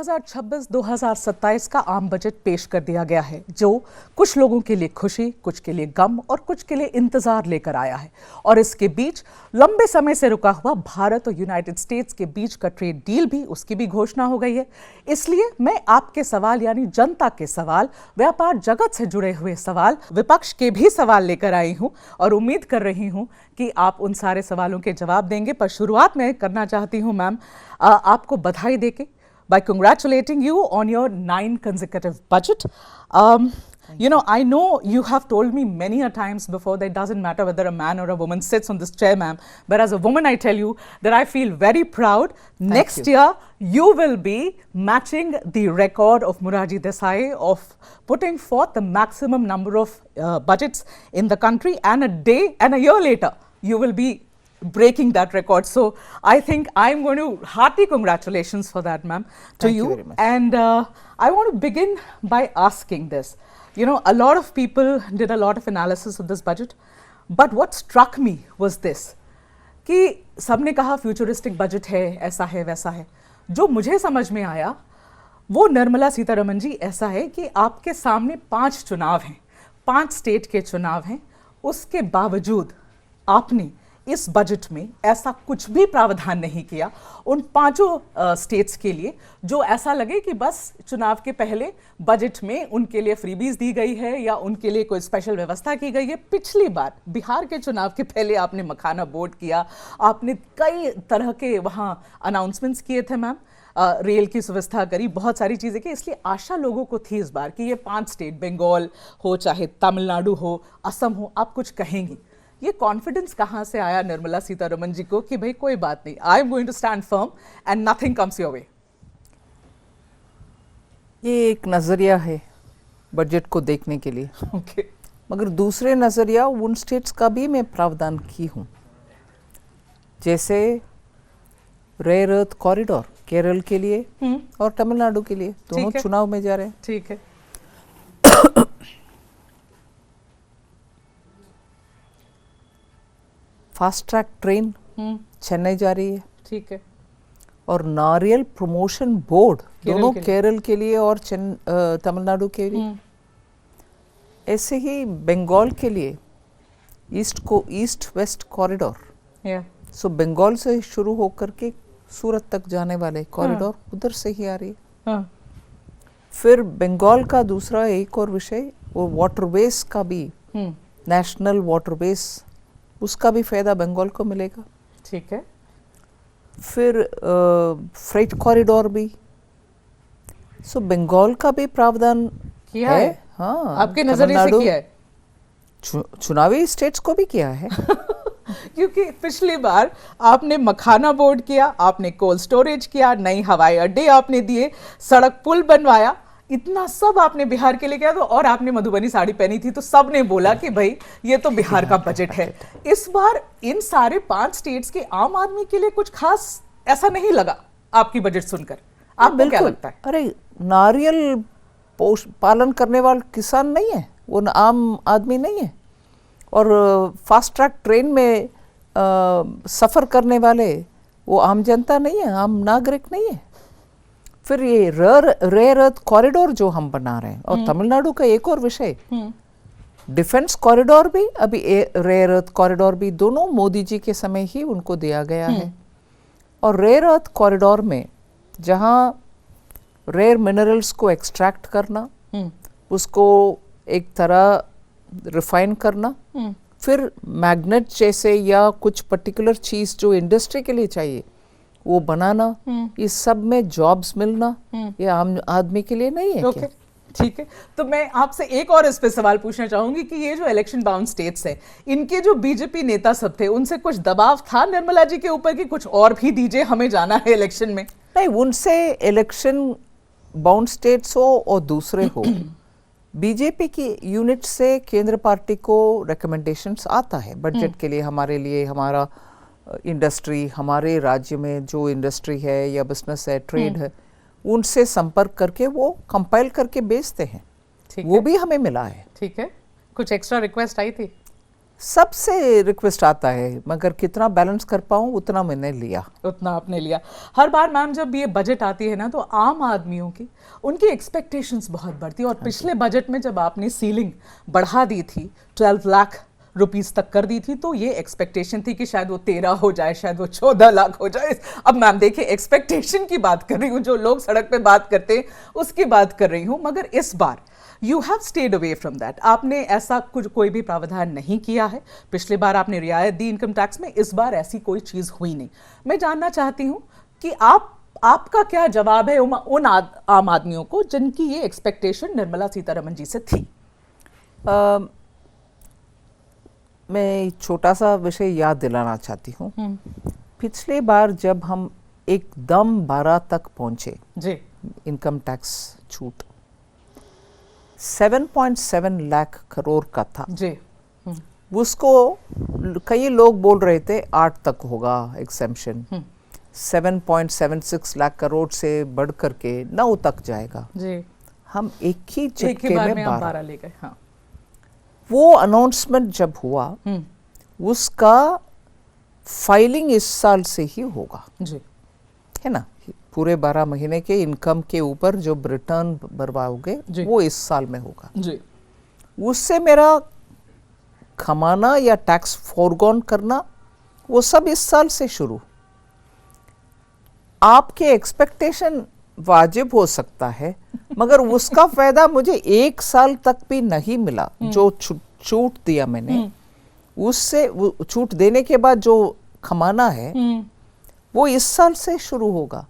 2026-2027 का आम बजट पेश कर दिया गया है, जो कुछ लोगों के लिए खुशी, कुछ के लिए गम और कुछ के लिए इंतजार लेकर आया है। और इसके बीच लंबे समय से रुका हुआ भारत और यूनाइटेड स्टेट्स के बीच का ट्रेड डील भी, उसकी भी घोषणा हो गई है। इसलिए मैं आपके सवाल यानी जनता के सवाल, व्यापार जगत से जुड़े हुए सवाल, विपक्ष के भी सवाल लेकर आई हूं और उम्मीद कर रही हूं कि आप उन सारे सवालों के जवाब देंगे। पर शुरुआत मैं करना चाहती हूं मैम, आपको बधाई देके by congratulating you on your 9 consecutive budget. I know you have told me many a times before that it doesn't matter whether a man or a woman sits on this chair, ma'am. But as a woman, I tell you that I feel very proud. Next year, you will be matching the record of Morarji Desai of putting forth the maximum number of budgets in the country, and a day and a year later, you will be breaking that record. So I think I'm going to hearty congratulations for that, ma'am, to you. Very much. And I want to begin by asking this. You know, a lot of people did a lot of analysis of this budget, but what struck me was this, कि सबने कहा futuristic budget है, ऐसा है, वैसा है। जो मुझे समझ में आया वो निर्मला सीतारमण जी ऐसा है कि आपके सामने 5 चुनाव हैं, 5 स्टेट के चुनाव हैं, उसके बावजूद आपने इस बजट में ऐसा कुछ भी प्रावधान नहीं किया उन 5 स्टेट्स के लिए जो ऐसा लगे कि बस चुनाव के पहले बजट में उनके लिए फ्रीबीज दी गई है या उनके लिए कोई स्पेशल व्यवस्था की गई है। पिछली बार बिहार के चुनाव के पहले आपने मखाना बोर्ड किया, आपने कई तरह के वहाँ अनाउंसमेंट्स किए थे मैम, रेल की सुविधा करी, बहुत सारी चीज़ें की। इसलिए आशा लोगों को थी इस बार कि ये 5 स्टेट, बंगाल हो चाहे तमिलनाडु हो, असम हो, आप कुछ कहेंगी। ये कॉन्फिडेंस कहाँ से आया निर्मला सीतारमण जी को कि भाई कोई बात नहीं, I am going to stand firm and nothing comes your way? ये एक नज़रिया है बजट को देखने के लिए। Okay. मगर दूसरे नज़रिया उन स्टेट्स का भी मैं प्रावधान की हूँ, जैसे रेयर अर्थ कॉरिडोर केरल के लिए और तमिलनाडु के लिए, दोनों चुनाव में जा रहे हैं। ठीक है। फास्ट ट्रैक ट्रेन चेन्नई जा रही है। ठीक है। और नारियल प्रमोशन बोर्ड दोनों केरल के लिए और तमिलनाडु के लिए। ऐसे ही बंगाल के लिए ईस्ट वेस्ट कॉरिडोर, सो बंगाल से शुरू होकर के सूरत तक जाने वाले कॉरिडोर उधर से ही आ रही है। फिर बंगाल का दूसरा एक और विषय वो वाटरवेज का भी, नेशनल वाटरवेज, उसका भी फायदा बंगाल को मिलेगा। ठीक है। फिर फ्रेट कॉरिडोर भी, सो बंगाल का भी प्रावधान किया है। हाँ, आपके नजरिए से किया है? चुनावी स्टेट्स को भी किया है। क्योंकि पिछली बार आपने मखाना बोर्ड किया, आपने कोल्ड स्टोरेज किया, नई हवाई अड्डे आपने दिए, सड़क पुल बनवाया, इतना सब आपने बिहार के लिए किया। तो और आपने मधुबनी साड़ी पहनी थी तो सब ने बोला कि भाई ये तो बिहार का बजट है। इस बार इन सारे 5 स्टेट्स के आम आदमी के लिए कुछ खास ऐसा नहीं लगा आपकी बजट सुनकर? आपको क्या लगता है? अरे नारियल पालन करने वाला किसान नहीं है, वो आम आदमी नहीं है। और फास्ट ट्रैक ट्रेन में सफ़र करने वाले वो आम जनता नहीं है, आम नागरिक नहीं है। फिर ये रेयर अर्थ कॉरिडोर जो हम बना रहे हैं, और तमिलनाडु का एक और विषय डिफेंस कॉरिडोर भी, अभी रेयर अर्थ कॉरिडोर भी, दोनों मोदी जी के समय ही उनको दिया गया है। और रेयर अर्थ कॉरिडोर में जहाँ रेयर मिनरल्स को एक्सट्रैक्ट करना, उसको एक तरह रिफाइन करना, फिर मैग्नेट जैसे या कुछ पर्टिकुलर चीज़ जो इंडस्ट्री के लिए चाहिए वो बनाना, इस सब में जॉब्स मिलना, ये आम आदमी के लिए नहीं है। क्या? ठीक है। तो मैं आपसे एक और इस पे सवाल पूछना चाहूंगी कि ये जो इलेक्शन बाउंड स्टेट्स हैं, इनके जो बीजेपी नेता सब थे, उनसे कुछ दबाव था निर्मला जी के ऊपर कि कुछ और भी दीजिए, हमें जाना है इलेक्शन में? नहीं, उनसे इलेक्शन बाउंड स्टेट्स हो और दूसरे हो, बीजेपी की यूनिट से केंद्र पार्टी को रिकमेंडेशंस आता है बजट के लिए, हमारे लिए, हमारा इंडस्ट्री, हमारे राज्य में जो इंडस्ट्री है या बिजनेस है, ट्रेड है, उनसे संपर्क करके वो कंपाइल करके बेचते हैं। वो भी हमें मिला है। ठीक है। कुछ एक्स्ट्रा रिक्वेस्ट आई थी? सबसे रिक्वेस्ट आता है, मगर कितना बैलेंस कर पाऊँ उतना मैंने लिया। उतना आपने लिया। हर बार मैम जब ये बजट आती है ना तो आम आदमियों की उनकी एक्सपेक्टेशंस बहुत बढ़ती है, और पिछले बजट में जब आपने सीलिंग बढ़ा दी थी 12 लाख रुपीस तक कर दी थी, तो ये एक्सपेक्टेशन थी कि शायद वो 13 हो जाए, शायद वो 14 लाख हो जाए। अब मैम देखिए, एक्सपेक्टेशन की बात कर रही हूँ, जो लोग सड़क पे बात करते हैं उसकी बात कर रही हूँ, मगर इस बार you have stayed away from that. आपने ऐसा कुछ कोई भी प्रावधान नहीं किया है। पिछले बार आपने रियायत दी इनकम टैक्स में, इस बार ऐसी कोई चीज हुई नहीं। मैं जानना चाहती हूँ कि आपका क्या जवाब है उन आम आदमियों को जिनकी ये एक्सपेक्टेशन निर्मला सीतारमण जी से थी। मैं छोटा सा विषय याद दिलाना चाहती हूँ। पिछले बार जब हम एकदम 12 तक पहुंचे जी, इनकम टैक्स छूट 7.7 लाख करोड़ का था जी। उसको कई लोग बोल रहे थे 8 तक होगा एग्जेम्पशन। 7.76 लाख करोड़ से बढ़ करके 9 तक जाएगा जी। हम एक ही झटके में 12 ले गए। हाँ। वो अनाउंसमेंट जब हुआ उसका फाइलिंग इस साल से ही होगा जी, है ना। पूरे 12 महीने के इनकम के ऊपर जो रिटर्न भरवाओगे वो इस साल में होगा जी। उससे मेरा कमाना या टैक्स फोरगॉन करना वो सब इस साल से शुरू। आपके एक्सपेक्टेशन वाजिब हो सकता है मगर उसका फायदा मुझे 1 साल तक भी नहीं मिला। जो छूट दिया मैंने उससे छूट देने के बाद जो कमाना है वो इस साल से शुरू होगा।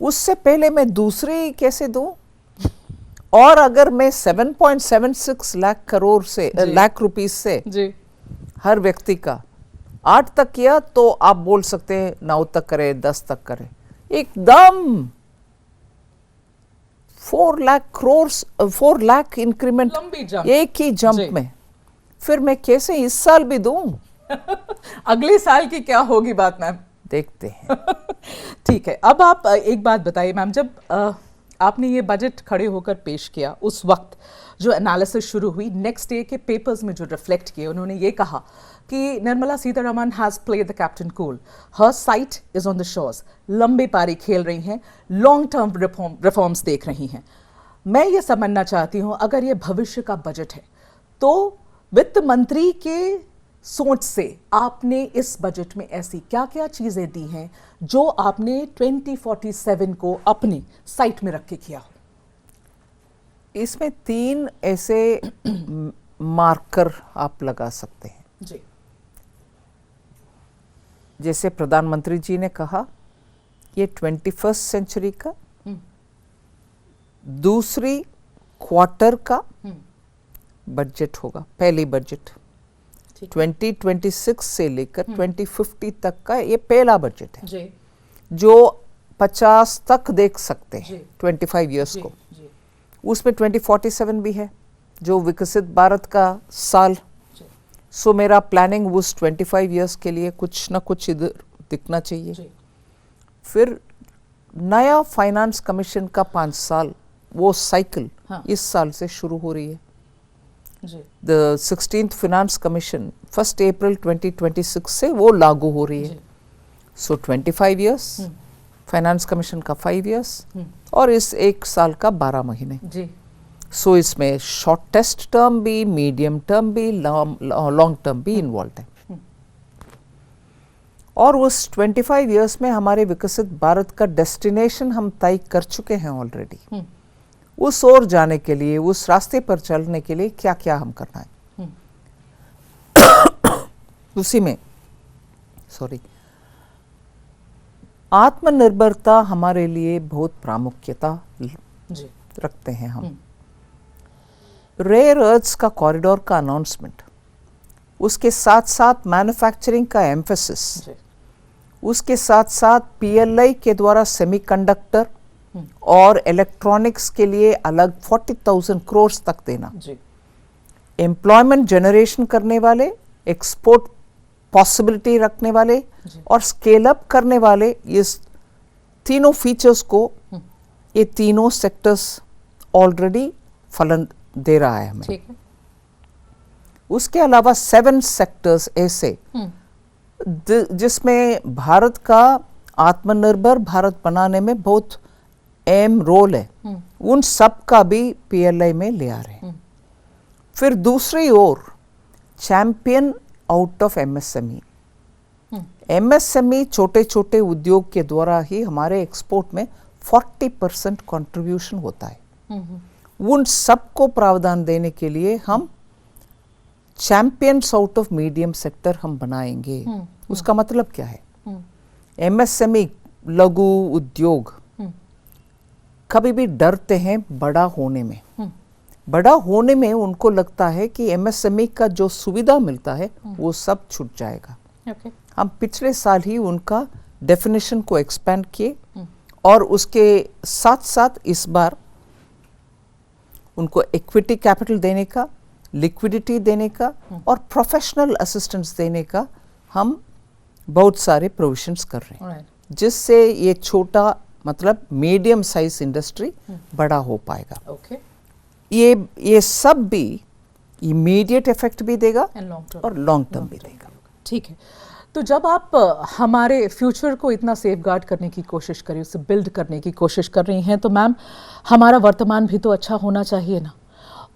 उससे पहले मैं दूसरी कैसे दूं? और अगर मैं 7.76 लाख करोड़ से लाख रुपीस से जी, हर व्यक्ति का 8 तक किया तो आप बोल सकते हैं 9 तक करे 10 तक करे। एकदम 4 लाख करोड़ 4 लाख इंक्रीमेंट लंबी जंप, एक ही जंप में। फिर मैं कैसे इस साल भी दूं? अगले साल की क्या होगी बात मैम, देखते हैं। ठीक है। अब आप एक बात बताइए मैम, जब आपने ये बजट खड़े होकर पेश किया उस वक्त जो एनालिसिस शुरू हुई, नेक्स्ट डे के पेपर्स में जो रिफ्लेक्ट किए, उन्होंने ये कहा कि Nirmala Sitharaman has played the captain cool, her site is on the shores, लंबी पारी खेल रही हैं, लॉन्ग टर्म रिफॉर्म्स देख रही हैं। मैं ये समझना चाहती हूँ, अगर ये भविष्य का बजट है तो वित्त मंत्री के सोच से आपने इस बजट में ऐसी क्या क्या चीजें दी हैं जो आपने 2047 को अपने साइट में रख के किया हो? इसमें 3 ऐसे मार्कर आप लगा सकते हैं जी। जैसे प्रधानमंत्री जी ने कहा ये 21st सेंचुरी का दूसरी क्वार्टर का बजट होगा, पहली बजट 2026 से लेकर 2050 तक का ये पहला बजट है जी, जो 50 तक देख सकते हैं 25 इयर्स को। जी, उसमें 2047 भी है जो विकसित भारत का साल। सो मेरा प्लानिंग उस 25 इयर्स के लिए कुछ ना कुछ इधर दिखना चाहिए। फिर नया फाइनेंस कमीशन का 5 साल वो साइकिल इस साल से शुरू हो रही है। द 16th फाइनेंस कमीशन 1 अप्रैल 2026 से वो लागू हो रही है। सो 25 इयर्स, फाइनेंस कमीशन का 5 इयर्स और इस 1 साल का 12 महीने। सो इसमें शॉर्टेस्ट टर्म भी, मीडियम टर्म भी, लॉन्ग टर्म भी इन्वॉल्व है। और उस 25 इयर्स में हमारे विकसित भारत का डेस्टिनेशन हम तय कर चुके हैं ऑलरेडी। उस ओर जाने के लिए, उस रास्ते पर चलने के लिए क्या क्या हम करना है उसी में आत्मनिर्भरता हमारे लिए बहुत प्रामुख्यता रखते हैं हम। रेयर अर्थ्स का कॉरिडोर का अनाउंसमेंट, उसके साथ साथ मैन्युफैक्चरिंग का एम्फेसिस, उसके साथ साथ पीएलआई के द्वारा सेमीकंडक्टर और इलेक्ट्रॉनिक्स के लिए अलग 40,000 करोड़ तक देना, एम्प्लॉयमेंट जनरेशन करने वाले, एक्सपोर्ट पॉसिबिलिटी रखने वाले और स्केल अप करने वाले, इस तीनों फीचर्स को ये तीनों सेक्टर्स ऑलरेडी फलन दे रहा है हमें। उसके अलावा 7 सेक्टर्स ऐसे जिसमें भारत का आत्मनिर्भर भारत बनाने में बहुत अहम रोल है, उन सब का भी पीएलआई में ले आ रहे हैं। फिर दूसरी ओर champion out of MSME, MSME छोटे छोटे उद्योग के द्वारा ही हमारे एक्सपोर्ट में 40% कंट्रीब्यूशन होता है। उन सबको प्रावधान देने के लिए हम champions out of medium sector हम बनाएंगे। उसका मतलब क्या है? एमएसएमई लघु उद्योग कभी भी डरते हैं बड़ा होने में। बड़ा होने में उनको लगता है कि एमएसएमई का जो सुविधा मिलता है वो सब छूट जाएगा। हम पिछले साल ही उनका डेफिनेशन को एक्सपेंड किए और उसके साथ साथ इस बार उनको इक्विटी कैपिटल देने का, लिक्विडिटी देने का और प्रोफेशनल असिस्टेंस देने का हम बहुत सारे प्रोविजंस कर रहे हैं, जिससे ये छोटा मतलब मीडियम साइज इंडस्ट्री बड़ा हो पाएगा। ये सब भी इमीडिएट इफेक्ट भी देगा और लॉन्ग टर्म भी देगा। ठीक है, तो जब आप हमारे फ्यूचर को इतना सेफगार्ड करने की कोशिश कर रही, उसे बिल्ड करने की कोशिश कर रही हैं, तो मैम हमारा वर्तमान भी तो अच्छा होना चाहिए ना।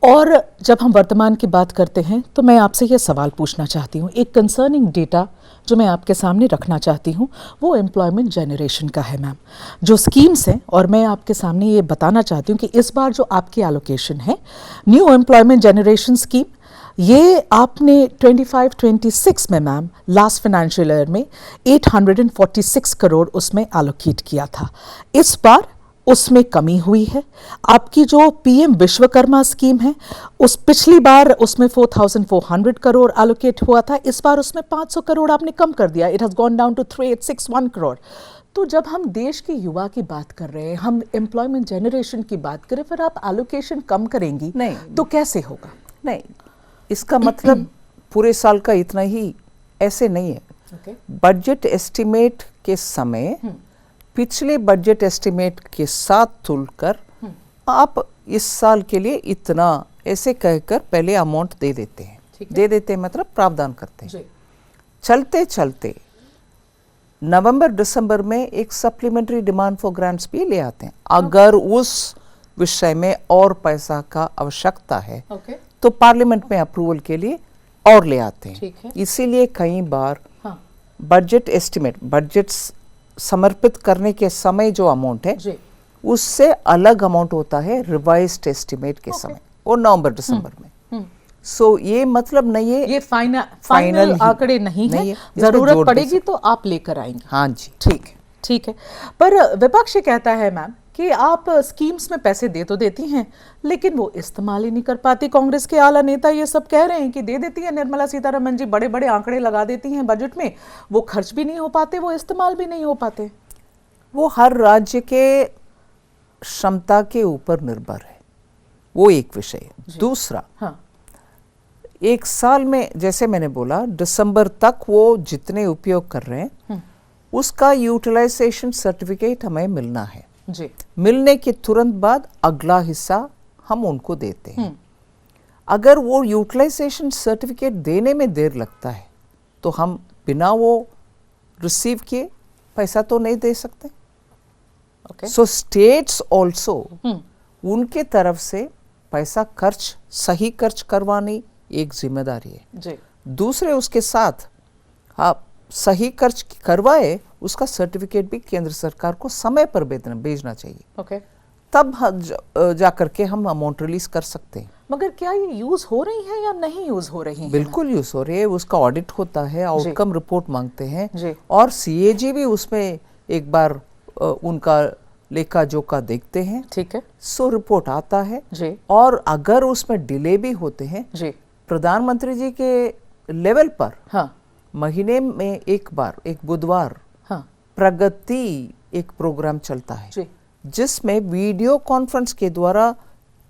और जब हम वर्तमान की बात करते हैं तो मैं आपसे ये सवाल पूछना चाहती हूँ, एक कंसर्निंग डेटा जो मैं आपके सामने रखना चाहती हूँ वो एम्प्लॉयमेंट जनरेशन का है मैम। जो स्कीम्स हैं, और मैं आपके सामने ये बताना चाहती हूँ कि इस बार जो आपकी एलोकेशन है न्यू एम्प्लॉयमेंट जनरेशन स्कीम, ये आपने 25-26 में मैम लास्ट फाइनेंशियल ईयर में 846 करोड़ उसमें एलोकेट किया था। इस बार उसमें कमी हुई है। आपकी जो पीएम विश्वकर्मा स्कीम है, उस पिछली बार उसमें 4400 करोड़ एलोकेट हुआ था, इस बार उसमें 500 करोड़ आपने कम कर दिया। It has gone down to 3861 crore. तो जब हम देश के युवा की बात कर रहे हैं, हम एम्प्लॉयमेंट जनरेशन की बात करें, फिर आप एलोकेशन कम करेंगी नहीं तो कैसे होगा? नहीं, इसका मतलब पूरे साल का इतना ही ऐसे नहीं है। बजट एस्टिमेट के समय पिछले बजट एस्टिमेट के साथ तुलकर आप इस साल के लिए इतना ऐसे कहकर पहले अमाउंट दे देते हैं। दे देते हैं मतलब प्रावधान करते हैं। चलते चलते नवंबर दिसंबर में एक सप्लीमेंट्री डिमांड फॉर ग्रांट्स भी ले आते हैं। अगर उस विषय में और पैसा का आवश्यकता है तो पार्लियामेंट में अप्रूवल के लिए और ले आते हैं। इसीलिए कई बार बजट एस्टिमेट, बजट समर्पित करने के समय जो अमाउंट है उससे अलग अमाउंट होता है रिवाइज्ड एस्टिमेट के समय, वो नवंबर दिसंबर में। सो ये मतलब नहीं है, ये फाइनल आंकड़े नहीं है, जरूरत पड़ेगी तो आप लेकर आएंगे। हाँ जी, ठीक है। पर विपक्ष कहता है मैम कि आप स्कीम्स में पैसे दे तो देती हैं लेकिन वो इस्तेमाल ही नहीं कर पाती। कांग्रेस के आला नेता ये सब कह रहे हैं कि दे देती है निर्मला सीतारमण जी, बड़े बड़े आंकड़े लगा देती हैं बजट में, वो खर्च भी नहीं हो पाते, वो इस्तेमाल भी नहीं हो पाते। वो हर राज्य के क्षमता के ऊपर निर्भर है, वो एक विषय है। दूसरा, एक साल में जैसे मैंने बोला दिसंबर तक वो जितने उपयोग कर रहे हैं उसका यूटिलाइजेशन सर्टिफिकेट हमें मिलना है जी। मिलने के तुरंत बाद अगला हिस्सा हम उनको देते हैं। अगर वो यूटिलाइजेशन सर्टिफिकेट देने में देर लगता है तो हम बिना वो रिसीव किए पैसा तो नहीं दे सकते। सो स्टेट्स ऑल्सो उनके तरफ से पैसा खर्च सही खर्च करवानी एक जिम्मेदारी है जी। दूसरे उसके साथ आप सही खर्च करवाए उसका सर्टिफिकेट भी केंद्र सरकार को समय पर भेजना चाहिए। तब जाकर के हम अमाउंट रिलीज कर सकते हैं। मगर क्या ये यूज हो रही है या नहीं यूज हो रही है? बिल्कुल यूज हो रही है, उसका ऑडिट होता है, आउटकम रिपोर्ट मांगते हैं और सीएजी भी उसमें एक बार उनका लेखा जोखा देखते हैं। ठीक है। सो रिपोर्ट आता है जी। और अगर उसमें डिले भी होते हैं जी, प्रधानमंत्री जी के लेवल पर महीने में एक बार, एक बुधवार प्रगति एक प्रोग्राम चलता है जिसमें वीडियो कॉन्फ्रेंस के द्वारा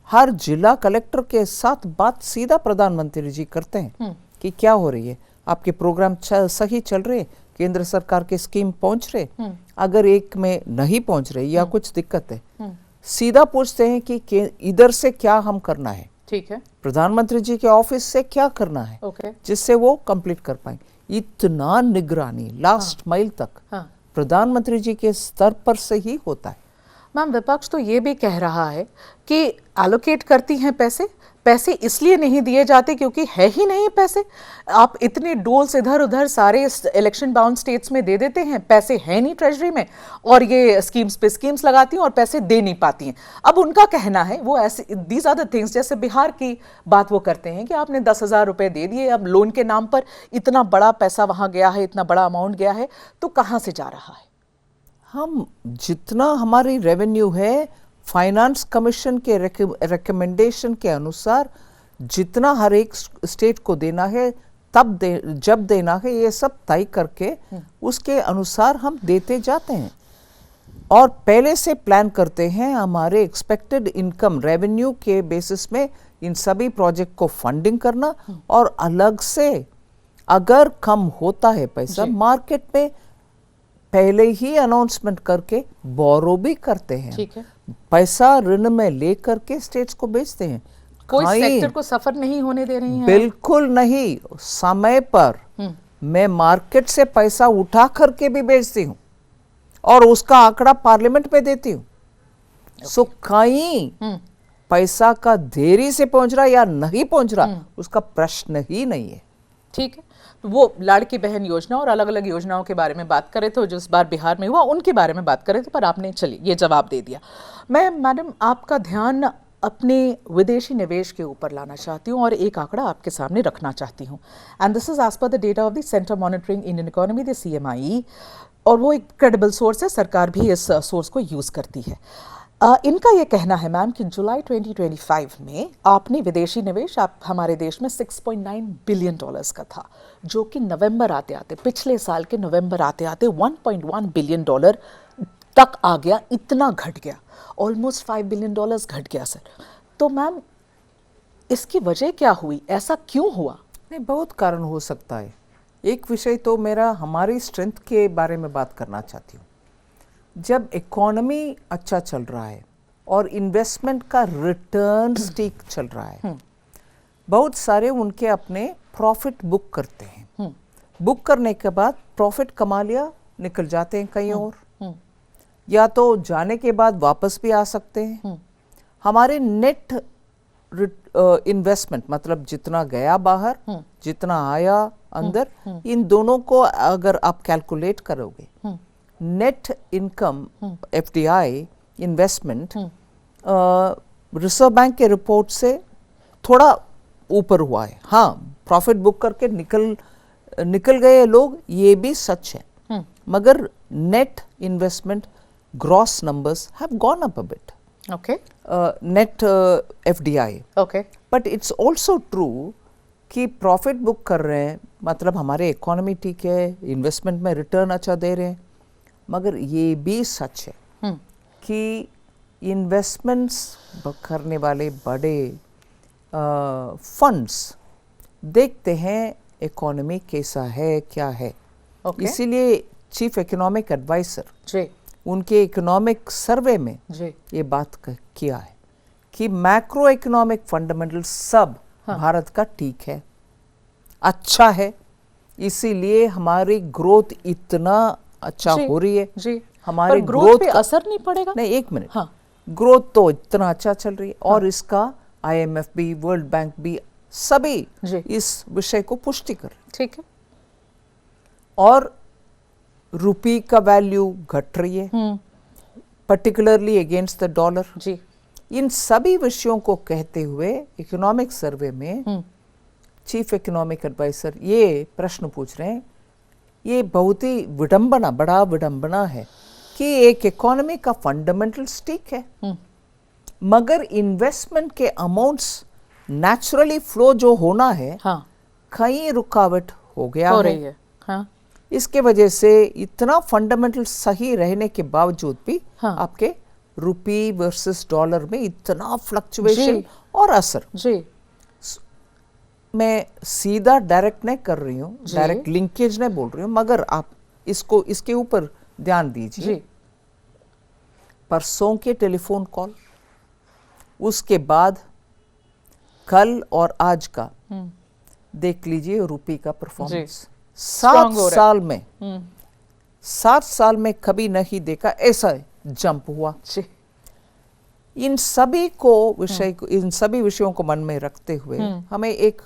हर जिला कलेक्टर के साथ बात सीधा प्रधानमंत्री जी करते हैं कि क्या हो रही है, आपके प्रोग्राम सही चल रहे, केंद्र सरकार के स्कीम पहुंच रहे, अगर एक में नहीं पहुंच रहे या कुछ दिक्कत है सीधा पूछते हैं कि इधर से क्या हम करना है, ठीक है, प्रधानमंत्री जी के ऑफिस से क्या करना है ओके, जिससे वो कंप्लीट कर पाए। इतना निगरानी लास्ट माइल तक हाँ। प्रधानमंत्री जी के स्तर पर से ही होता है। मैम विपक्ष तो ये भी कह रहा है कि एलोकेट करती हैं पैसे, पैसे इसलिए नहीं दिए जाते क्योंकि है ही नहीं पैसे। आप इतने डोल्स इधर उधर सारे इलेक्शन बाउंड स्टेट्स में दे देते हैं, पैसे हैं नहीं ट्रेजरी में, और ये स्कीम्स पे स्कीम्स लगाती हैं और पैसे दे नहीं पाती हैं। अब उनका कहना है वो ऐसे दीज आर द थिंग्स, जैसे बिहार की बात वो करते हैं कि आपने 10,000 रुपए दे दिए, अब लोन के नाम पर इतना बड़ा पैसा वहां गया है, इतना बड़ा अमाउंट गया है, तो कहाँ से जा रहा है? हम जितना हमारी रेवेन्यू है फाइनेंस कमीशन के रिकमेंडेशन के अनुसार जितना हर एक स्टेट को देना है जब देना है, ये सब तय करके उसके अनुसार हम देते जाते हैं और पहले से प्लान करते हैं। हमारे एक्सपेक्टेड इनकम रेवेन्यू के बेसिस में इन सभी प्रोजेक्ट को फंडिंग करना, और अलग से अगर कम होता है पैसा मार्केट में पहले ही अनाउंसमेंट करके बोरो भी करते हैं। ठीक है, पैसा ऋण में लेकर के स्टेट्स को बेचते हैं। कोई सेक्टर को सफर नहीं होने दे रही हैं? बिल्कुल नहीं, समय पर मैं मार्केट से पैसा उठा करके भी बेचती हूँ और उसका आंकड़ा पार्लियामेंट में देती हूँ। सो कहीं पैसा का देरी से पहुंच रहा या नहीं पहुंच रहा उसका प्रश्न ही नहीं है। ठीक है, तो वो लाड़की बहन योजना और अलग अलग योजनाओं के बारे में बात कर रहे थे, जो इस बार बिहार में हुआ उनके बारे में बात कर रहे थे, पर आपने चलिए ये जवाब दे दिया। मैं मैडम आपका ध्यान अपने विदेशी निवेश के ऊपर लाना चाहती हूँ और एक आंकड़ा आपके सामने रखना चाहती हूँ, and this is as per the data of the centre monitoring Indian economy, the CMI, और वो एक क्रेडिबल सोर्स है, सरकार भी इस सोर्स को यूज करती है। इनका ये कहना है मैम कि जुलाई 2025 में आपने विदेशी निवेश आप हमारे देश में $6.9 बिलियन का था, जो कि नवंबर आते आते, पिछले साल के नवंबर आते आते $1.1 बिलियन तक आ गया। इतना घट गया, ऑलमोस्ट $5 बिलियन घट गया सर। तो मैम इसकी वजह क्या हुई, ऐसा क्यों हुआ? नहीं, बहुत कारण हो सकता है। एक विषय तो मेरा हमारी स्ट्रेंथ के बारे में बात करना चाहती हूँ। जब इकोनॉमी अच्छा चल रहा है और इन्वेस्टमेंट का रिटर्न ठीक चल रहा है, बहुत सारे उनके अपने प्रॉफिट बुक करते हैं। बुक करने के बाद प्रॉफिट कमा लिया, निकल जाते हैं कहीं और, या तो जाने के बाद वापस भी आ सकते हैं। हमारे नेट इन्वेस्टमेंट मतलब जितना गया बाहर, जितना आया अंदर, इन दोनों को अगर आप कैलकुलेट करोगे, net income FDI investment reserve bank के रिपोर्ट से थोड़ा ऊपर हुआ है। हाँ, प्रॉफिट बुक करके निकल गए लोग, ये भी सच है, मगर net investment gross numbers have gone up a bit. Okay, net FDI, okay, but it's also true कि प्रॉफिट बुक कर रहे हैं मतलब हमारे इकोनॉमी ठीक है, इन्वेस्टमेंट में रिटर्न अच्छा दे रहे हैं, मगर ये भी सच है कि इन्वेस्टमेंट्स करने वाले बड़े फंड्स देखते हैं इकोनॉमी कैसा है, क्या है। इसीलिए चीफ इकोनॉमिक एडवाइजर उनके इकोनॉमिक सर्वे में ये बात किया है कि मैक्रो इकोनॉमिक फंडामेंटल सब भारत का ठीक है, अच्छा है, इसीलिए हमारी ग्रोथ इतना अच्छा हो रही है। हमारी ग्रोथ पे असर नहीं पड़ेगा? नहीं, एक मिनट, हाँ, ग्रोथ तो इतना अच्छा चल रही है, और इसका IMF भी, वर्ल्ड बैंक भी, सभी इस विषय को पुष्टि कर रहे हैं। ठीक है, और रुपी का वैल्यू घट रही है, पर्टिकुलरली अगेंस्ट द डॉलर। जी, इन सभी विषयों को कहते हुए इकोनॉमिक सर्वे में चीफ इकोनॉमिक एडवाइजर ये प्रश्न पूछ रहे हैं, ये बहुत ही बड़ा विडंबना है कि एक इकोनॉमी का फंडामेंटल्स ठीक है, मगर इन्वेस्टमेंट के अमाउंट्स नेचुरली फ्लो जो होना है, हाँ, कहीं रुकावट हो गया हो रही है। हाँ, इसके वजह से इतना फंडामेंटल सही रहने के बावजूद भी आपके रुपी वर्सेस डॉलर में इतना फ्लक्चुएशन और असर। जी, मैं सीधा डायरेक्ट नहीं कर रही हूँ, डायरेक्ट लिंकेज नहीं बोल रही हूँ, मगर आप इसके ऊपर ध्यान दीजिए। परसों के टेलीफोन कॉल, उसके बाद कल और आज का देख लीजिए रूपी का परफॉर्मेंस। Strong हो रहा है। 7 साल में कभी नहीं देखा ऐसा जंप हुआ। जी इन सभी विषयों को मन में रखते हुए हमें एक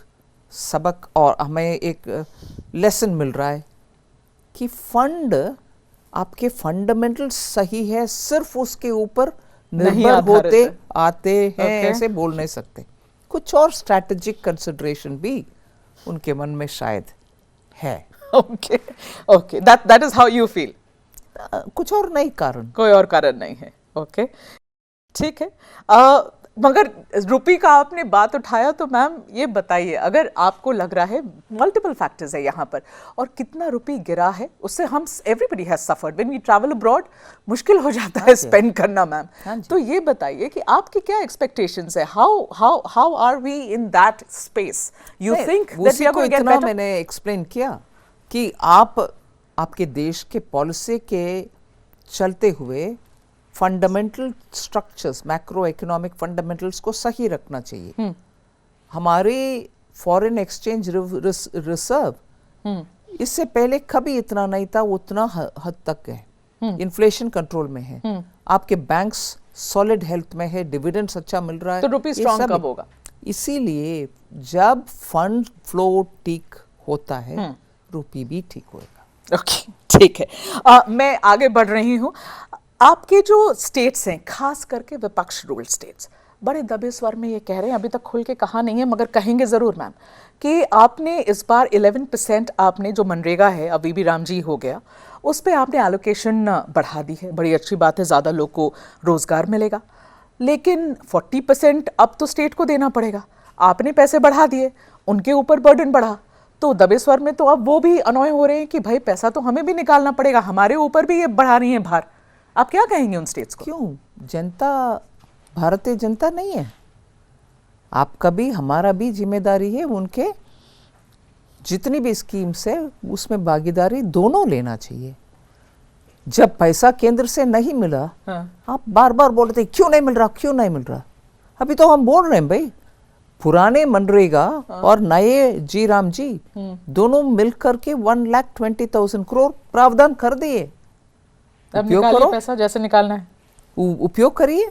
सबक और हमें एक लेसन मिल रहा है कि फंड आपके फंडामेंटल्स सही है, सिर्फ उसके ऊपर नहीं निर्भर आधारित होते है। आते हैं Okay. ऐसे बोल नहीं सकते। कुछ और स्ट्रैटेजिक कंसिडरेशन भी उनके मन में शायद है। Okay okay, that is how you feel. कुछ और नहीं कारण। कोई और कारण नहीं है। ओके ठीक है। मगर रुपी का आपने बात उठाया तो मैम ये बताइए, अगर आपको लग रहा है मल्टीपल फैक्टर्स है यहाँ पर और कितना रुपी गिरा है, उससे हम everybody has suffered when we travel abroad, मुश्किल हो जाता है स्पेंड करना मैम। तो ये बताइए कि आपकी क्या एक्सपेक्टेशंस है, how are we in that space, you think that we are going to get better? मैंने एक्सप्लेन किया कि आपके देश के पॉलिसी के चलते हुए fundamental structures, macro economic fundamentals को सही रखना चाहिए। हमारे फॉरेन एक्सचेंज रिजर्व इससे पहले कभी इतना नहीं था, उतना हद तक है। इन्फ्लेशन कंट्रोल में है, आपके बैंक्स सॉलिड हेल्थ में है, डिविडेंड्स अच्छा मिल रहा है, तो रुपी स्ट्रॉन्ग कब होगा? इसीलिए जब फंड फ्लो ठीक होता है रुपी भी ठीक होगा। ओके ठीक है। मैं आगे बढ़ रही हूँ। आपके जो स्टेट्स हैं, खास करके विपक्ष रूल्ड स्टेट्स, बड़े दबे स्वर में ये कह रहे हैं, अभी तक खुल के कहा नहीं है मगर कहेंगे ज़रूर मैम, कि आपने इस बार 11% आपने जो मनरेगा है, अभी भी राम जी हो गया, उस पर आपने एलोकेशन बढ़ा दी है। बड़ी अच्छी बात है, ज़्यादा लोग को रोज़गार मिलेगा। लेकिन 40% अब तो स्टेट को देना पड़ेगा। आपने पैसे बढ़ा दिए, उनके ऊपर बर्डन बढ़ा, तो दबे स्वर में तो अब वो भी अनोय हो रहे हैं कि भाई पैसा तो हमें भी निकालना पड़ेगा, हमारे ऊपर भी ये बढ़ा रही है भार। आप क्या कहेंगे उन स्टेट्स को? क्यों? जनता भारतीय जनता नहीं है? आपका भी हमारा भी जिम्मेदारी है, उनके जितनी भी स्कीम्स है उसमें भागीदारी दोनों लेना चाहिए। जब पैसा केंद्र से नहीं मिला, आप बार बार बोल रहे थे क्यों नहीं मिल रहा, क्यों नहीं मिल रहा। अभी तो हम बोल रहे हैं भाई, पुराने मनरेगा और नए जी राम जी दोनों मिलकर के 1,20,000 करोड़ प्रावधान कर दिए। उपयोग करो, पैसा जैसे निकालना है उपयोग करिए।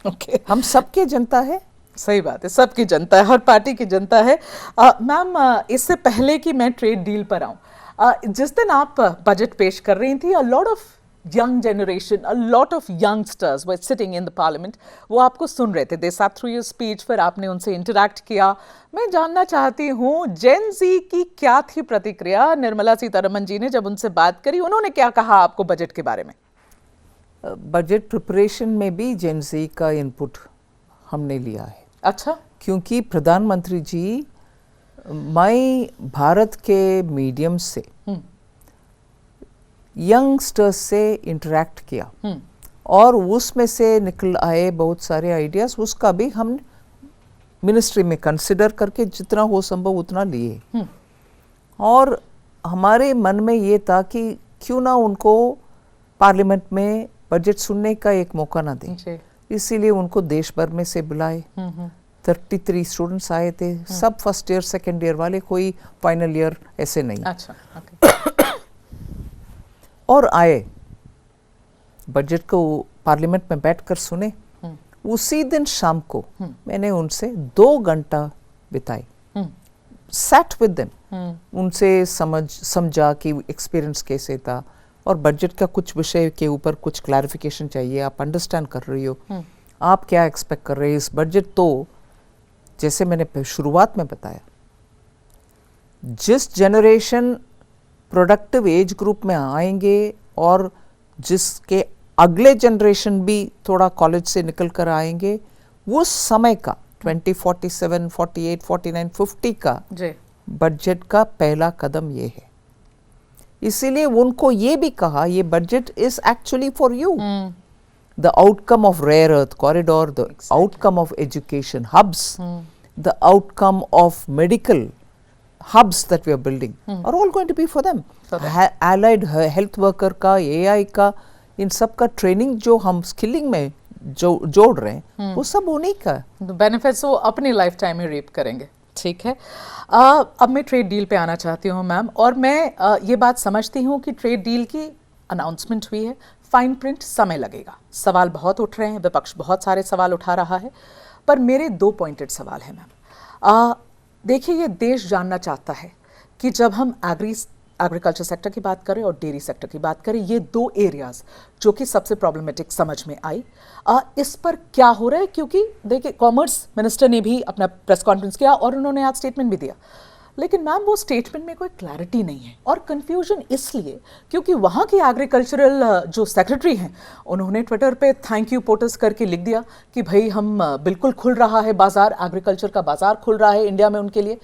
ओके हम सबके जनता है। सही बात है, सबकी जनता है, हर पार्टी की जनता है। मैम इससे पहले कि मैं ट्रेड डील पर आऊं, जिस दिन आप बजट पेश कर रही थी, a lot of young generation, a lot of youngsters were sitting in the parliament, वो आपको सुन रहे थे, they sat through your speech, फिर आपने उनसे इंटरैक्ट किया। मैं जानना चाहती हूँ जेन जी की क्या थी प्रतिक्रिया निर्मला सीतारमण जी ने जब उनसे बात करी, उन्होंने क्या कहा आपको बजट के बारे में? बजट प्रिपरेशन में भी जेन जी का इनपुट हमने लिया है। अच्छा, क्योंकि प्रधानमंत्री जी मैं भारत के मीडियम से यंगस्टर्स से इंटरेक्ट किया और उसमें से निकल आए बहुत सारे आइडियाज, उसका भी हम मिनिस्ट्री में कंसिडर करके जितना हो संभव उतना लिए। और हमारे मन में ये था कि क्यों ना उनको पार्लियामेंट में बजट सुनने का एक मौका ना दें, इसीलिए उनको देश भर में से बुलाए। 33 स्टूडेंट्स आए थे, सब फर्स्ट ईयर सेकेंड ईयर वाले, कोई फाइनल ईयर ऐसे नहीं। अच्छा, okay. और आए, बजट को पार्लियामेंट में बैठकर सुने। उसी दिन शाम को मैंने उनसे 2 घंटा बिताए, सैट विद देम, उनसे समझा कि एक्सपीरियंस कैसे था और बजट का कुछ विषय के ऊपर कुछ क्लैरिफिकेशन चाहिए, आप अंडरस्टैंड कर रही हो, आप क्या एक्सपेक्ट कर रहे हैं इस बजट। तो जैसे मैंने शुरुआत में बताया, जिस जनरेशन प्रोडक्टिव एज ग्रुप में आएंगे और जिसके अगले जनरेशन भी थोड़ा कॉलेज से निकल कर आएंगे, उस समय का 2047, 48, 49, 50 का बजट का पहला कदम ये है। इसीलिए उनको ये भी कहा, ये budget is actually for you. The outcome of rare earth corridor, the outcome of education hubs, the outcome of medical hubs that we are building are all going to be for them. Allied health worker का, AI का, इन सब का training जो हम skilling में जो जोड़ रहे हैं वो सब उन्हीं का है। बेनिफिट्स वो अपनी लाइफ टाइम में रीप करेंगे। ठीक है, अब मैं ट्रेड डील पे आना चाहती हूँ मैम, और मैं ये बात समझती हूँ कि ट्रेड डील की अनाउंसमेंट हुई है, फाइन प्रिंट समय लगेगा, सवाल बहुत उठ रहे हैं, विपक्ष बहुत सारे सवाल उठा रहा है, पर मेरे 2 पॉइंटेड सवाल हैं मैम। देखिए, ये देश जानना चाहता है कि जब हम एग्रीकल्चर सेक्टर की बात करें और डेयरी सेक्टर की बात करें, ये 2 एरियाज जो कि सबसे प्रॉब्लमेटिक समझ में आई, इस पर क्या हो रहा है? क्योंकि देखिए, कॉमर्स मिनिस्टर ने भी अपना प्रेस कॉन्फ्रेंस किया और उन्होंने आज स्टेटमेंट भी दिया, लेकिन मैम वो स्टेटमेंट में कोई क्लैरिटी नहीं है, और कंफ्यूजन इसलिए क्योंकि वहाँ की एग्रीकल्चरल जो सेक्रेटरी हैं उन्होंने ट्विटर पे थैंक यू पोस्ट करके लिख दिया कि भाई हम बिल्कुल खुल रहा है बाजार, एग्रीकल्चर का बाजार खुल रहा है इंडिया में उनके लिए।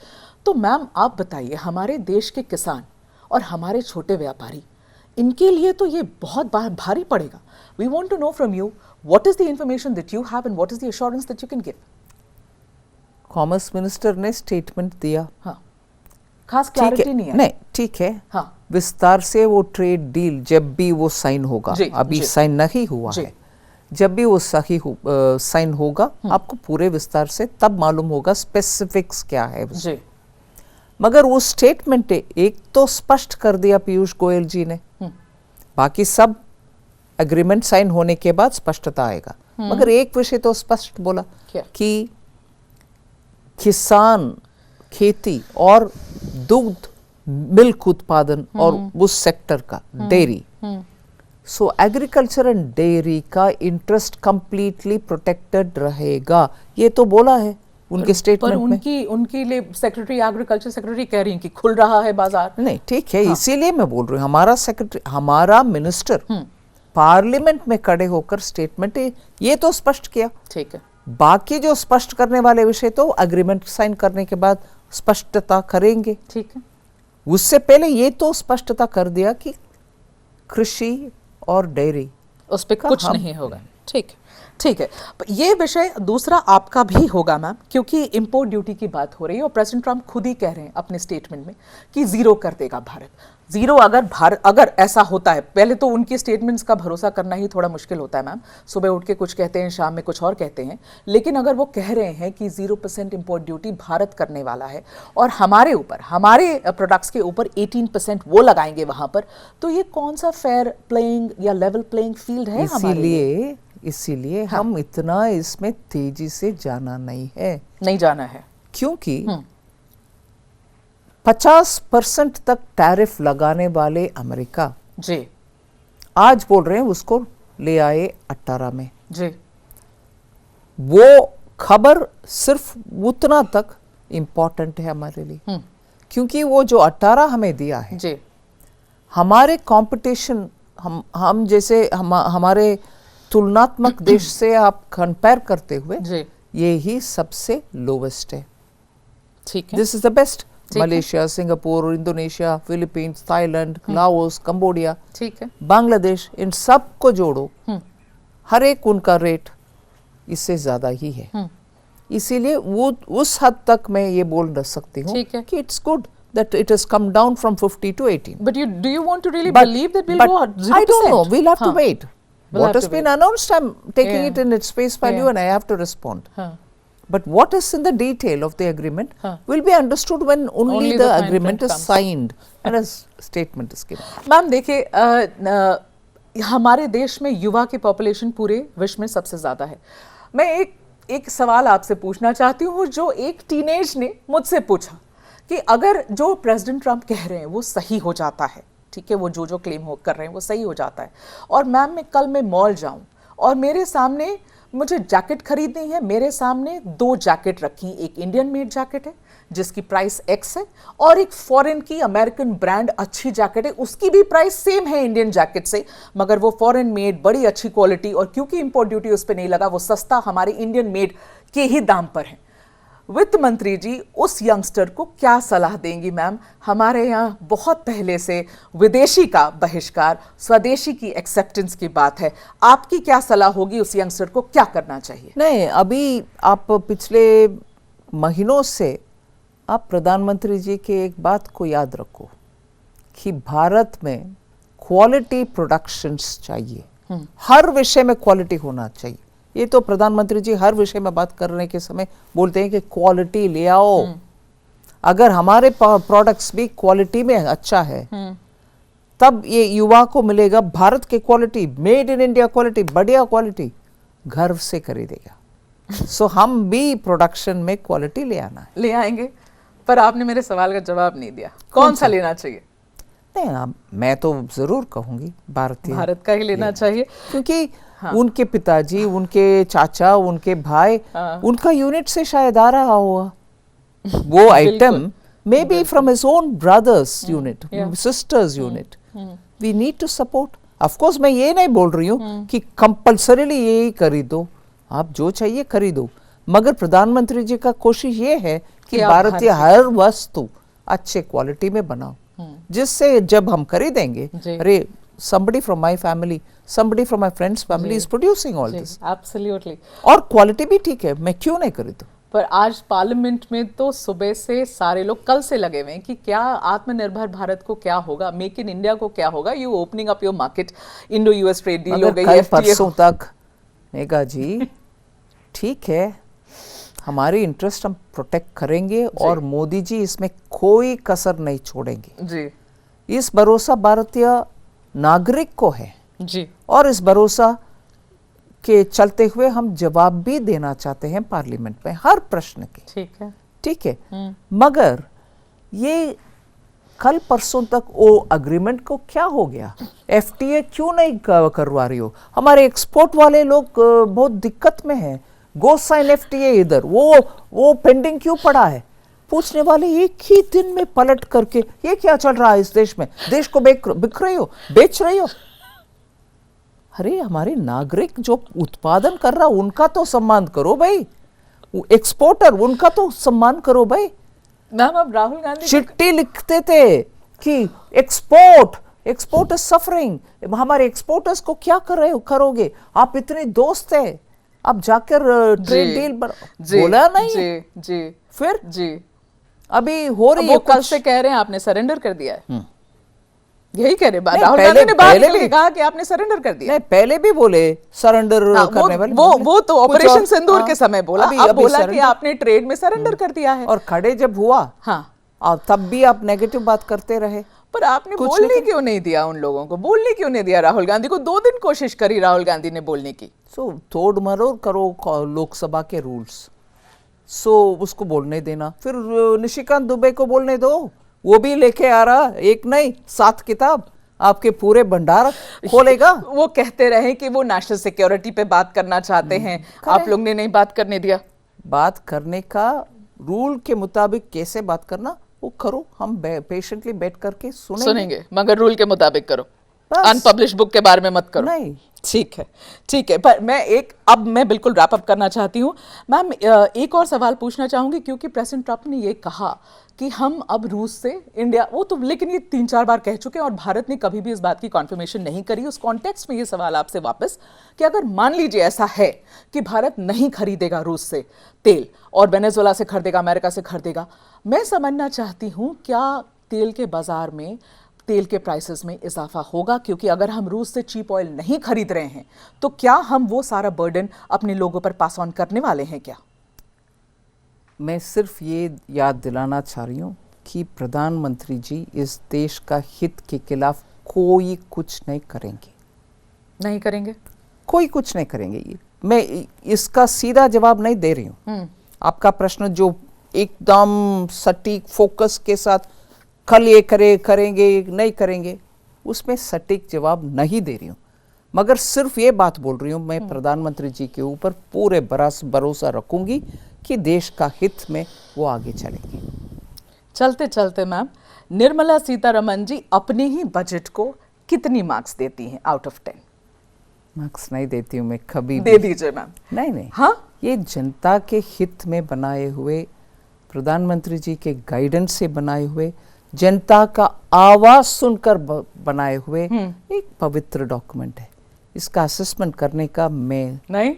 तो मैम आप बताइए, हमारे देश के किसान और हमारे छोटे व्यापारी, इनके लिए तो ये बहुत भारी पड़ेगा। We want to know from you what is the information that you have and what is the assurance that you can give. Commerce minister ने स्टेटमेंट दिया, हाँ, खास क्लैरिटी नहीं है। नहीं, ठीक है, हाँ, विस्तार से वो ट्रेड डील जब भी वो साइन होगा, अभी साइन नहीं हुआ है, जब भी वो साइन होगा आपको पूरे विस्तार से तब मालूम होगा स्पेसिफिक्स क्या है जी। मगर वो स्टेटमेंट एक तो स्पष्ट कर दिया पीयूष गोयल जी ने, बाकी सब एग्रीमेंट साइन होने के बाद स्पष्टता आएगा, मगर एक विषय तो स्पष्ट बोला कि किसान, खेती और दुग्ध मिल्क उत्पादन और उस सेक्टर का dairy, so agriculture and dairy का इंटरेस्ट कंप्लीटली प्रोटेक्टेड रहेगा, ये तो बोला है उनके स्टेटमेंट में। उनकी लिए सेक्रेटरी, एग्रीकल्चर सेक्रेटरी कह रही हैं कि खुल रहा है बाजार। नहीं, ठीक है, हाँ। इसीलिए मैं बोल रही हूँ, हमारा सेक्रेटरी, हमारा मिनिस्टर पार्लियामेंट में खड़े होकर स्टेटमेंट ये तो स्पष्ट किया, ठीक है, बाकी जो स्पष्ट करने वाले विषय तो एग्रीमेंट साइन करने के बाद स्पष्टता करेंगे, ठीक है। उससे पहले ये तो स्पष्टता कर दिया कि कृषि और डेयरी उस पर कुछ नहीं होगा, ठीक है। ये विषय दूसरा आपका भी होगा मैम, क्योंकि इंपोर्ट ड्यूटी की बात हो रही है और प्रेसिडेंट ट्रंप खुद ही कह रहे हैं अपने स्टेटमेंट में कि 0 कर देगा भारत। 0 अगर ऐसा होता है, पहले तो उनकी स्टेटमेंट्स का भरोसा करना ही थोड़ा मुश्किल होता है मैम, सुबह उठ के कुछ कहते हैं, शाम में कुछ और कहते हैं, लेकिन अगर वो कह रहे हैं कि 0% इंपोर्ट ड्यूटी भारत करने वाला है और हमारे ऊपर, हमारे प्रोडक्ट्स के ऊपर 18% वो लगाएंगे वहां पर, तो ये कौन सा फेयर प्लेइंग या लेवल प्लेइंग फील्ड है हमारे लिए? इसीलिए हाँ। हम इतना इसमें तेजी से जाना नहीं जाना है, क्योंकि 50% तक टैरिफ लगाने वाले अमेरिका जी आज बोल रहे हैं उसको ले आए 18 में जी। वो खबर सिर्फ उतना तक इम्पोर्टेंट है हमारे लिए, क्योंकि वो जो 18 हमें दिया है जी, हमारे कंपटीशन, हम जैसे हमारे तुलनात्मक देश से आप कंपेयर करते हुए ये ही सबसे लोवेस्ट है, ठीक है। This is the best. Malaysia, Singapore, Indonesia, Philippines, Thailand, Laos, Cambodia, ठीक है, बांग्लादेश, इन सब को जोड़ो, हर एक उनका रेट इससे ज्यादा ही है। इसीलिए वो उस हद तक मैं ये बोल सकती हूँ कि it's good that it has come down from 50 to 18. But do you want to really believe that we'll go 0%? I don't know. We'll have to wait. What has been announced, I'm taking it in its face value and I have to respond. But what is in the detail of the agreement will be understood when only the agreement is signed and a statement is given. Ma'am, देखिए, हमारे देश में युवा की population पूरे विश्व में सबसे ज्यादा है। मैं एक सवाल आपसे पूछना चाहती हूँ जो एक टीनेज ने मुझसे पूछा कि अगर जो प्रेसिडेंट ट्रंप कह रहे हैं वो सही हो जाता है, ठीक है, वो जो क्लेम कर रहे हैं वो सही हो जाता है, और मैम मैं मॉल जाऊं और मेरे सामने मुझे जैकेट खरीदनी है, मेरे सामने 2 जैकेट रखी, एक इंडियन मेड जैकेट है जिसकी प्राइस X है और एक फॉरेन की अमेरिकन ब्रांड अच्छी जैकेट है, उसकी भी प्राइस सेम है इंडियन जैकेट से, मगर वो फॉरेन मेड, बड़ी अच्छी क्वालिटी, और क्योंकि इंपोर्ट ड्यूटी उस पर नहीं लगा, वो सस्ता हमारे इंडियन मेड के ही दाम पर है। वित्त मंत्री जी उस यंगस्टर को क्या सलाह देंगी मैम? हमारे यहाँ बहुत पहले से विदेशी का बहिष्कार, स्वदेशी की एक्सेप्टेंस की बात है, आपकी क्या सलाह होगी उस यंगस्टर को, क्या करना चाहिए? नहीं, अभी आप पिछले महीनों से आप प्रधानमंत्री जी के एक बात को याद रखो कि भारत में क्वालिटी प्रोडक्शंस चाहिए, हर विषय में क्वालिटी होना चाहिए, ये तो प्रधानमंत्री जी हर विषय में बात करने के समय बोलते हैं कि क्वालिटी ले आओ। अगर हमारे प्रोडक्ट्स भी क्वालिटी में अच्छा है तब ये युवा को मिलेगा भारत की quality, made in India quality, बढ़िया क्वालिटी घर से खरीदेगा। सो हम भी प्रोडक्शन में क्वालिटी ले आना है। ले आएंगे, पर आपने मेरे सवाल का जवाब नहीं दिया, कौन सा लेना चाहिए? नहीं, मैं तो जरूर कहूंगी भारत का ही लेना चाहिए, क्योंकि उनके पिताजी, उनके चाचा, उनके भाई, उनका यूनिट से शायद आ रहा होगा वो item, maybe from his own brothers unit, sisters unit. We need to support. Of course मैं ये नहीं बोल रही हूँ कि कंपल्सरीली यही खरीदो, आप जो चाहिए खरीदो, मगर प्रधानमंत्री जी का कोशिश ये है कि भारतीय हर वस्तु अच्छे क्वालिटी में बनाओ, जिससे जब हम खरीदेंगे, अरे somebody from my family, somebody from my friend's family is producing all this. Absolutely. और क्वालिटी भी ठीक है, मैं क्यों नहीं खरीदूं? पर आज पार्लियामेंट में तो सुबह से सारे लोग कल से लगे हुए हैं कि क्या आत्मनिर्भर भारत को क्या होगा, मेक इन इंडिया को क्या होगा, you opening up your market, Indo US trade deal हो गई, कल परसों तक मेघा जी ठीक है, हमारी इंटरेस्ट हम प्रोटेक्ट करेंगे और मोदी जी इसमें कोई कसर नहीं छोड़ेंगे जी। इस भरोसा भारतीय नागरिक को है जी, और इस भरोसा के चलते हुए हम जवाब भी देना चाहते हैं पार्लियामेंट में हर प्रश्न के। ठीक है। मगर ये कल परसों तक वो अग्रीमेंट को क्या हो गया? एफटीए क्यों नहीं करवा रही हो? हमारे एक्सपोर्ट वाले लोग बहुत दिक्कत में हैं। गो साइन एफटीए, इधर वो पेंडिंग क्यों पड़ा है? पूछने वाले एक ही दिन में पलट करके ये क्या चल रहा है इस देश में? देश को बिक रही हो, बेच रही हो। अरे हमारे नागरिक जो उत्पादन कर रहा उनका तो सम्मान करो भाई, एक्सपोर्टर उनका तो सम्मान करो भाई। मैम अब राहुल गांधी चिट्ठी लिखते थे कि एक्सपोर्ट इज सफरिंग, हमारे एक्सपोर्टर्स को क्या करोगे? आप इतने दोस्त है, आप जाकर ट्रेड डील बोला नहीं जी फिर जी अभी हो रही है। वो कल से कह रहे हैं आपने सरेंडर कर दिया है, यही कह रहे राहुल गांधी ने बात करके कहा कि आपने सरेंडर कर दिया। नहीं, पहले भी बोले सरेंडर करने वाले, वो तो ऑपरेशन सिंदूर के समय बोला, अब बोला कि आपने ट्रेड में सरेंडर कर दिया है। और खड़े जब हुआ तब भी आप नेगेटिव बात करते रहे। पर आपने बोलने क्यों नहीं दिया उन लोगों को? बोलने क्यों नहीं दिया राहुल गांधी को? 2 दिन कोशिश करी राहुल गांधी ने बोलने की। तोड़ मरोड़ करो लोकसभा के रूल्स, उसको बोलने देना। फिर निशिकांत दुबे को बोलने दो, वो भी लेके आ रहा, एक नहीं 7 किताब आपके पूरे भंडार खोलेगा। वो कहते रहे कि वो नेशनल सिक्योरिटी पे बात करना चाहते हैं, आप लोग ने नहीं बात करने दिया। बात करने का रूल के मुताबिक कैसे बात करना वो करो, हम पेशेंटली बैठ करके सुनेंगे, मगर रूल के मुताबिक करो, अनपब्लिश्ड बुक के बारे में मत करो। नहीं, ठीक है। पर मैं बिल्कुल रैप अप करना चाहती हूँ मैम। एक और सवाल पूछना चाहूंगी, क्योंकि प्रेसिडेंट ट्रंप ने ये कहा कि हम अब रूस से इंडिया, वो तो लेकिन ये 3-4 बार कह चुके हैं और भारत ने कभी भी इस बात की कॉन्फर्मेशन नहीं करी। उस कॉन्टेक्स्ट में ये सवाल आपसे वापस कि अगर मान लीजिए ऐसा है कि भारत नहीं खरीदेगा रूस से तेल और वेनेजुएला से खरीदेगा, अमेरिका से खरीदेगा, मैं समझना चाहती हूँ क्या तेल के बाजार में तेल के प्राइसेस में इजाफा होगा? क्योंकि अगर हम रूस से चीप ऑयल नहीं खरीद रहे हैं तो क्या हम वो सारा बर्डन अपने लोगों पर पास ऑन करने वाले हैं क्या? मैं सिर्फ ये याद दिलाना चाह रही हूँ कि प्रधानमंत्री जी इस देश का हित के खिलाफ कोई कुछ नहीं करेंगे। कोई कुछ नहीं करेंगे। मैं इसका सीधा जवाब नहीं दे रही हूँ। आपका प्रश्न जो एकदम सटीक फोकस के साथ कल ये करेंगे नहीं करेंगे, उसमें सटीक जवाब नहीं दे रही हूँ, मगर सिर्फ ये बात बोल रही हूँ, मैं प्रधानमंत्री जी के ऊपर पूरे भरोसा रखूंगी कि देश का हित में वो आगे चलेंगे। चलते चलते मैम, निर्मला सीतारमण जी अपने ही बजट को कितनी मार्क्स देती हैं आउट ऑफ 10? मार्क्स नहीं देती हूँ मैं कभी। दे दीजिए मैम। नहीं। हाँ, ये जनता के हित में बनाए हुए, प्रधानमंत्री जी के गाइडेंस से बनाए हुए, जनता का आवाज सुनकर बनाए हुए एक पवित्र डॉक्यूमेंट है। इसका असेसमेंट करने का मैं नहीं,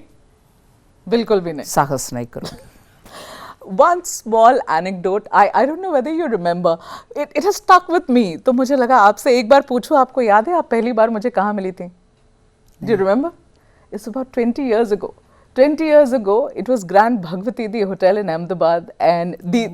बिल्कुल भी नहीं, साहस नहीं करूंगी। One small anecdote, I don't know whether you remember, it has stuck with me. तो मुझे लगा आपसे एक बार पूछूं, आपको याद है आप पहली बार मुझे कहाँ मिली थी? Do you remember? It's about 20 years ago. 20 years ago, it was Grand Bhagwati the hotel in Ahmedabad, and it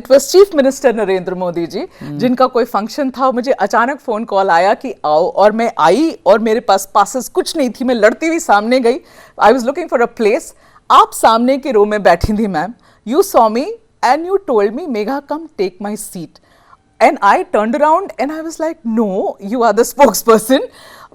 was Chief Minister Narendra Modi ji, जिनका कोई फंक्शन था. मुझे अचानक फोन कॉल आया कि आओ, और मैं आई और मेरे पास पासेस कुछ नहीं थी. मैं लड़ती हुई सामने गई. I was looking for a place. आप सामने के रो में बैठी थी ma'am. You saw me and you told me, Megha, come take my seat. And I turned around and I was like, no, you are the spokesperson.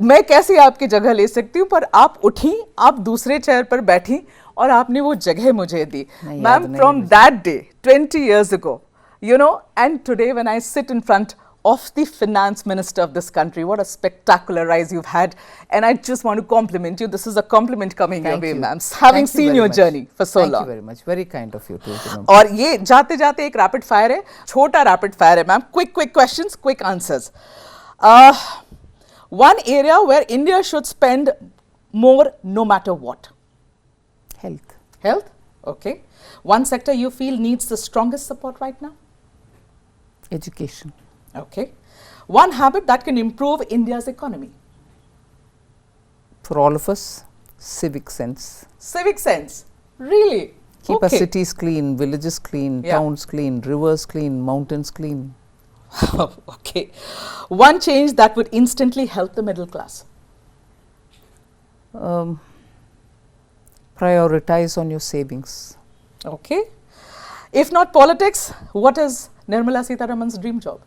मैं कैसे आपकी जगह ले सकती हूँ. पर आप उठी, आप दूसरे चेयर पर बैठी और आपने वो जगह मुझे दी. Ma'am, from that day, 20 years ago, you know, and today when I sit in front of the finance minister of this country, what a spectacular rise you've had. And I just want to compliment you. This is a compliment coming your way, ma'am. Having seen your journey for so long. Thank you very much. Very kind of you too. और ये जाते जाते एक rapid fire है, छोटा rapid fire है ma'am. Quick questions, quick answers. One area where India should spend more no matter what. Health. Health? Okay. One sector you feel needs the strongest support right now? Education. Okay. One habit that can improve India's economy? For all of us, civic sense. Civic sense? Really? Keep our cities clean, villages clean, towns clean, rivers clean, mountains clean. Okay. One change that would instantly help the middle class? Prioritize on your savings. Okay. If not politics, what is Nirmala Sitharaman's dream job?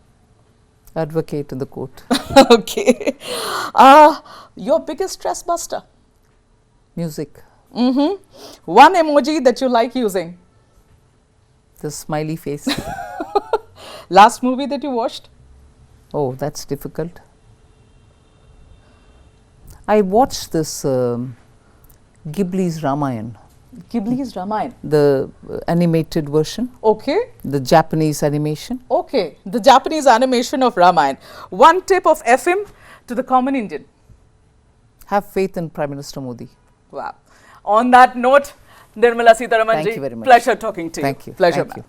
Advocate in the court. Okay. Your biggest stress buster? Music. One emoji that you like using? The smiley face. Last movie that you watched? Oh, that's difficult. I watched this Ghibli's Ramayana. Ghibli's Ramayana? The animated version. Okay. The Japanese animation. Okay. The Japanese animation of Ramayana. One tip of FM to the common Indian? Have faith in Prime Minister Modi. Wow. On that note, Nirmala Sitharaman ji, thank you very much. Pleasure talking to you. Thank you. Pleasure, Thank you.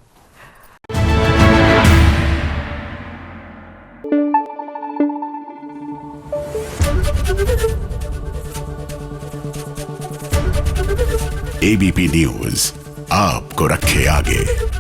ABP news आपको रखे आगे.